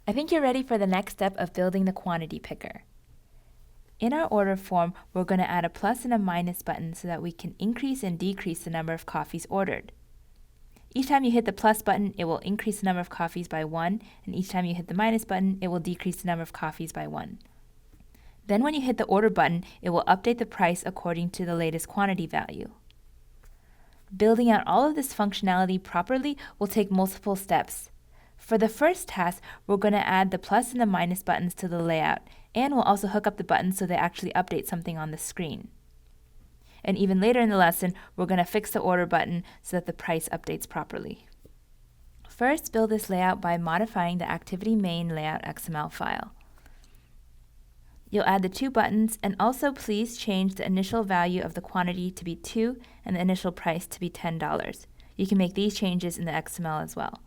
I think you're ready for the next step of building the quantity picker. In our order form, we're going to add a plus and a minus button so that we can increase and decrease the number of coffees ordered. Each time you hit the plus button, it will increase the number of coffees by 1, and each time you hit the minus button, it will decrease the number of coffees by 1. Then when you hit the order button, it will update the price according to the latest quantity value. Building out all of this functionality properly will take multiple steps. For the first task, we're going to add the plus and the minus buttons to the layout, and we'll also hook up the buttons so they actually update something on the screen. And even later in the lesson, we're going to fix the order button so that the price updates properly. First, build this layout by modifying the activity main layout XML file. You'll add the 2 buttons, and also please change the initial value of the quantity to be 2 and the initial price to be $10. You can make these changes in the XML as well.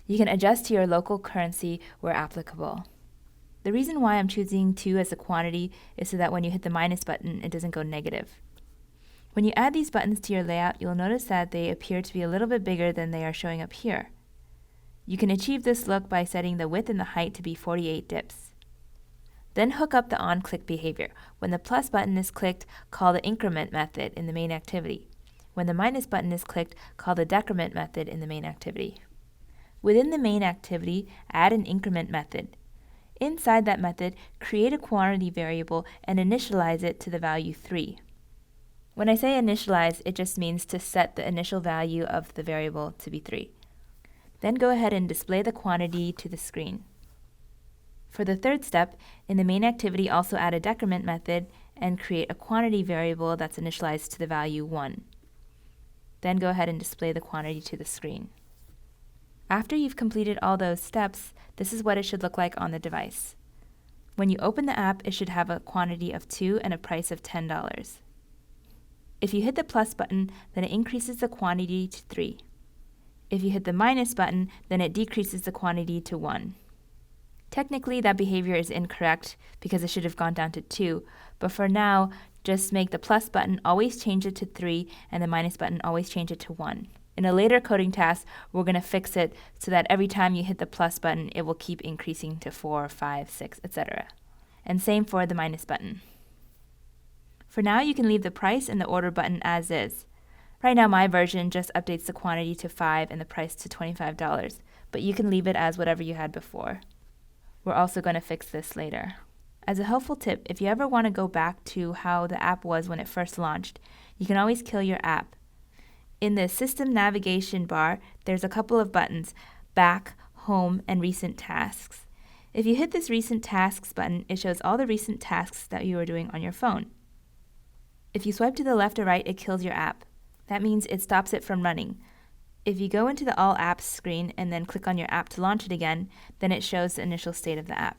You can adjust to your local currency where applicable. The reason why I'm choosing 2 as a quantity is so that when you hit the minus button, it doesn't go negative. When you add these buttons to your layout, you'll notice that they appear to be a little bit bigger than they are showing up here. You can achieve this look by setting the width and the height to be 48 dips. Then hook up the on-click behavior. When the plus button is clicked, call the increment method in the main activity. When the minus button is clicked, call the decrement method in the main activity. Within the main activity, add an increment method. Inside that method, create a quantity variable and initialize it to the value 3. When I say initialize, it just means to set the initial value of the variable to be 3. Then go ahead and display the quantity to the screen. For the third step, in the main activity, also add a decrement method and create a quantity variable that's initialized to the value 1. Then go ahead and display the quantity to the screen. After you've completed all those steps, this is what it should look like on the device. When you open the app, it should have a quantity of 2 and a price of $10. If you hit the plus button, then it increases the quantity to 3. If you hit the minus button, then it decreases the quantity to 1. Technically, that behavior is incorrect because it should have gone down to 2, but for now, just make the plus button always change it to 3 and the minus button always change it to 1. In a later coding task, we're going to fix it so that every time you hit the plus button, it will keep increasing to 4, 5, 6, etc. And same for the minus button. For now, you can leave the price and the order button as is. Right now, my version just updates the quantity to 5 and the price to $25, but you can leave it as whatever you had before. We're also going to fix this later. As a helpful tip, if you ever want to go back to how the app was when it first launched, you can always kill your app. In the system navigation bar, there's a couple of buttons, back, home, and recent tasks. If you hit this recent tasks button, it shows all the recent tasks that you are doing on your phone. If you swipe to the left or right, it kills your app. That means it stops it from running. If you go into the All Apps screen and then click on your app to launch it again, then it shows the initial state of the app.